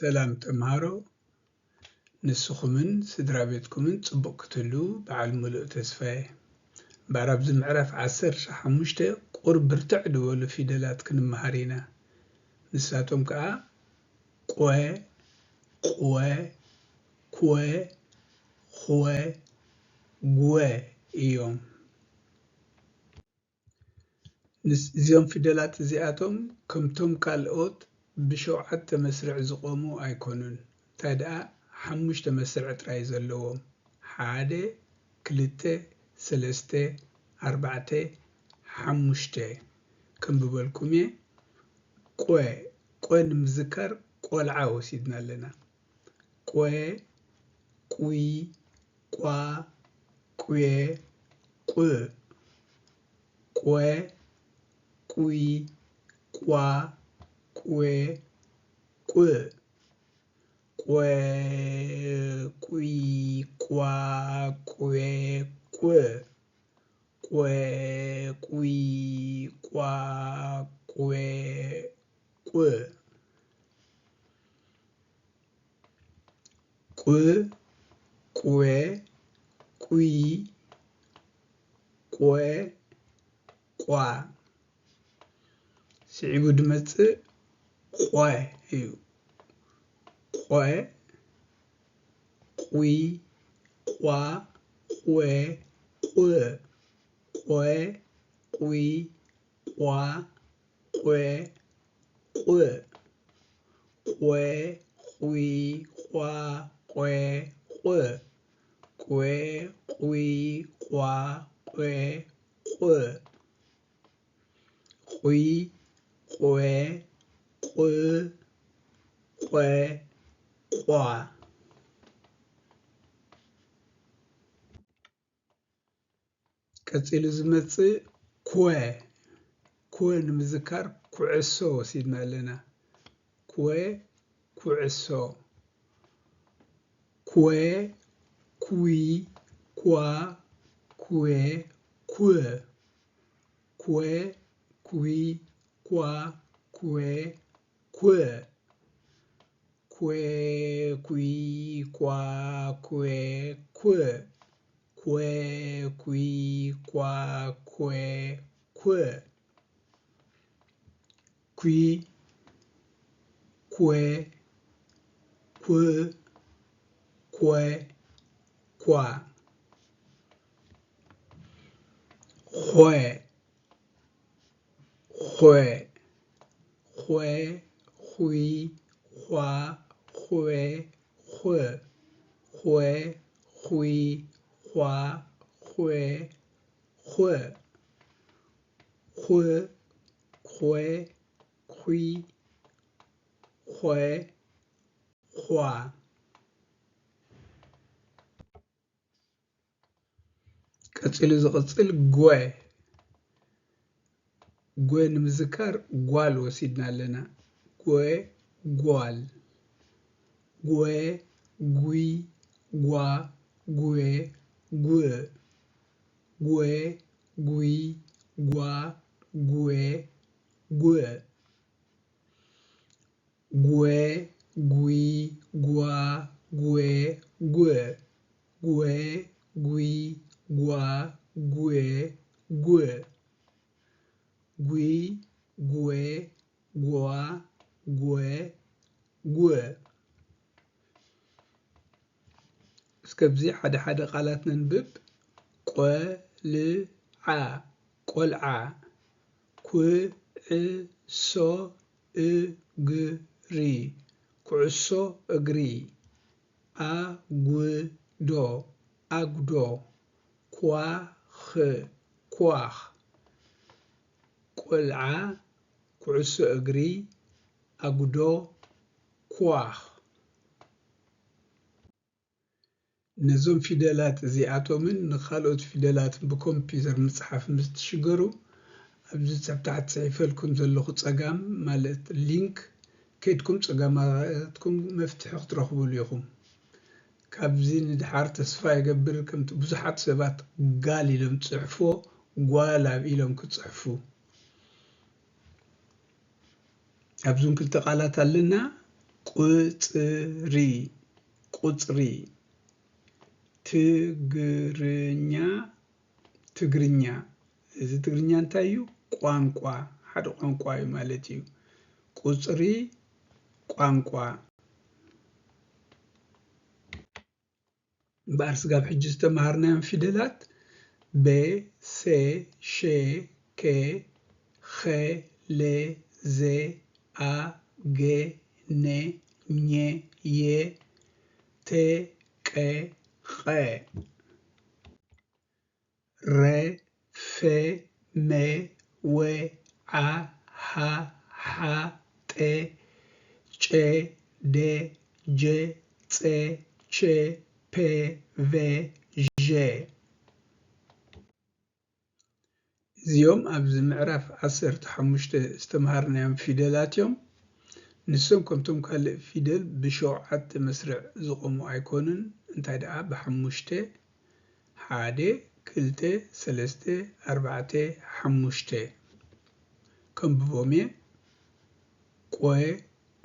ሰላም ተምሃሮ ንስኹምን ስድራ ቤትኩምን ጽቡቕ ክትህሉ በዓል ሙሉእ ተስፋዬ ባራብ ዝምዕራፍ 15 ቁርብ ብርትዕ ዝበሉ ፊደላት ክንመሃር ኢና ንሳቶም ከዓ ቆ ቁወ ኩወ ኹወ ጉወ እዮም እዚኦም ፊደላት እዚኣቶም ከምቶም ካልኦት ብሸውዓተ መስርዕ ዝቆሙ ኣይኮኑን እንታይ ደኣ ሓሙሽተ መስርዕ ጥራይ ዘለዎም 1 2 3 4 5 ከም ዝበልኩም ቆ ንምዝካር ቆልዓ ወሲድና ኣለና ቆ ቁይ ቋ ቁየ ቁ ቆ ቁይ ቋ ቁዌ ቁ ቆ ቁይ ቋ ቁዌ ቁ ቆ ቁይ ቋ ቁዌ ቁ ቁ ቁዌ ቁይ ቆ ቋ ስዒቡ ድመጽእ ቆ እዩ ቆ ቁይ ቋ ቁዌ ቁ ቆ ቁይ ቋ ቁዌ ቁ ቆ ቁይ ቋ ቁዌ ቁ ቆ ቁይ ቋ ቁዌ ቁ ቁይ ቁዌ ቁ ቆ ቋ ቀፂሉ ዝመጽእ ኩወ ንምዝካር ኩዕሶ ወሲድና ኣለና ኩወ ኩዕሶ ኩወ ኩይ ኳ ኩዌ ኩ ኩወ ኩይ ኳ ኩዌ ኩ ኩዌ ኩይ ኳ ኩዌ ኩ ኩዌ ኩይ ኳ ኩዌ ኩ ኩይ ኩዌ ኩ ኩዌ ኳ ኾ ኹይ ኋ ኹዌ ኹ ኹዌ ኹይ ኋ ኹዌ ኹ ኹ ኹዌ ኹይ ኹዌ ኹ ቀፂሉ ዝቕጽል ጎ ንምዝካር ጓል ወሲድና ኣለና ጎ ጓል ጎ ጉይ ጓ ጉዌ ጉ ጎ ጉይ ጓ ጉዌ ጉ ጎ ጉይ ጓ ጉዌ ጉ ጎ ጉይ ጓ ጉዌ ጉ ጉይ ጉዌ ጓ ጉዌ ጉ እስከብዚ ሓደ ቃላት ነንብብ ቆልዓ ኩዕሶ እግሪ ኩዕሶ እግሪ አጉዶ ኳኽ ቆልዓ ኩዕሶ እግሪ አጉዶ ኳኽ ነዞም ፊደላት እዚኣቶምን ንኻልኦት ፊደላት ብኮምፒውተር ምጽሓፍ ምስ ትሽገሩ ኣብዚ ታሕቲ ጽሒፈልኩም ዘለኹ ጸጋም ማለት ሊንክ ከይድኩም ጸጋማትኩም መፍትሒ ክትረኽቡሉ ኢኹም ካብዚ ንድሓር ተስፋ ይገብር ከምቲ ብዙሓት ሰባት ጋል ኢሎም ጽሕፎ ጓል ኢሎም ክጽሕፉ ኣብዞም ክልተ ቃላት ኣለና قطري قطري تجرنيا إذا تجرنيا انتايو قوانقوا حد قوانقوا مالتيو قطري قوانقوا بارس قاب حجز تمهرنا فيدلات ب س ش ك خ ل ز ا ج ن ñ ي ت ق خ ر ف م و ع ح ح ط ጭ ደ ጀ ጸ ቸ ፐ ቨ ዠ እዚኦም ኣብዚ ምዕራፍ 15 ዝተምሃርናዮም ፊደላት እዮም ንሶም ከምቶም ካልእ ፊደል ብሸውዓተ መስርዕ ዝቆሙ ኣይኮኑን እንታይ ደኣ ብሓሙሽተ ሓደ ክልተ ሰለስተ ኣርባዕተ ሓሙሽተ ከምብቦም ቆ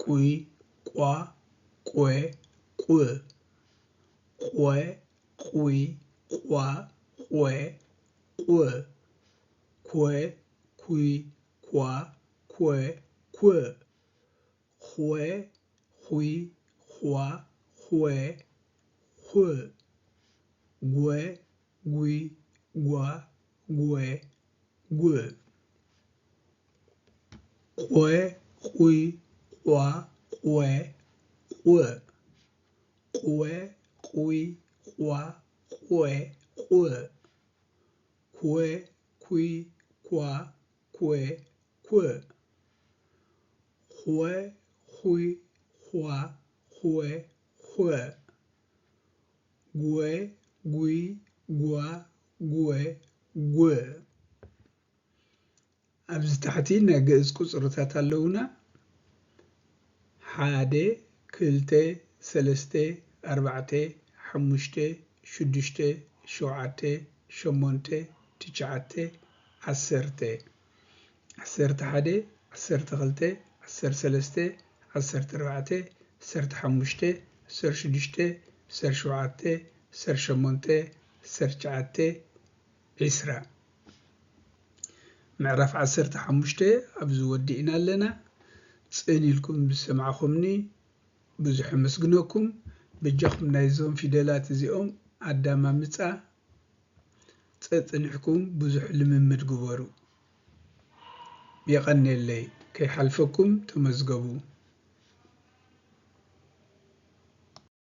ቁይ ቋ ቆ ቁ ቆ ቁይ ቋ ቆ ቁ ኮ ኩይ ኳ ኮ ኩ ኾ ኹይ ኳ ኾ ኹ ጐ ጉይ ጓ ጐ ጉ ቆ ቁይ ቋ ቆ ቁ ቆ ቁይ ቋ ቆ ቁ ኮ ኩይ ኳ ኮ ኩ ኾ ኹይ ኳ ኾ ኹ ጐ ጉይ ጓ ጐ ጉ ኣብዚ ታሕቲ ናይ ግእዝ ቁፅርታት ኣለውና ሓደ ክልተ ሰለስተ ኣርባዕተ ሓሙሽተ ሽዱሽተ ሸውዓተ ሸሞንተ ትሽዓተ ዓሰርተ ዓሰርተ ሓደ ዓሰርተ ክልተ ዓሰርተ ሰለስተ ዓሰርተ ኣርባዕተ ዓሰርተ ሓሙሽተ ዓሰርተ ሽዱሽተ ዓሰርተ ሸውዓተ ዓሰርተ ሸሞንተ ዓሰርተ ትሽዓተ ዒስራ ምዕራፍ 15 ኣብዚ ወዲእና ኣለና ፅን ኢልኩም ብሰማዕኹምኒ ብዙሕ መስግነኩም በጃኹም ናይዞም ፊደላት እዚኦም ኣዳማምፃ ፀጥንሕኩም ብዙሕ ልምምድ ግበሩ የቐኒየለይ ከይሓልፈኩም ተመዝገቡ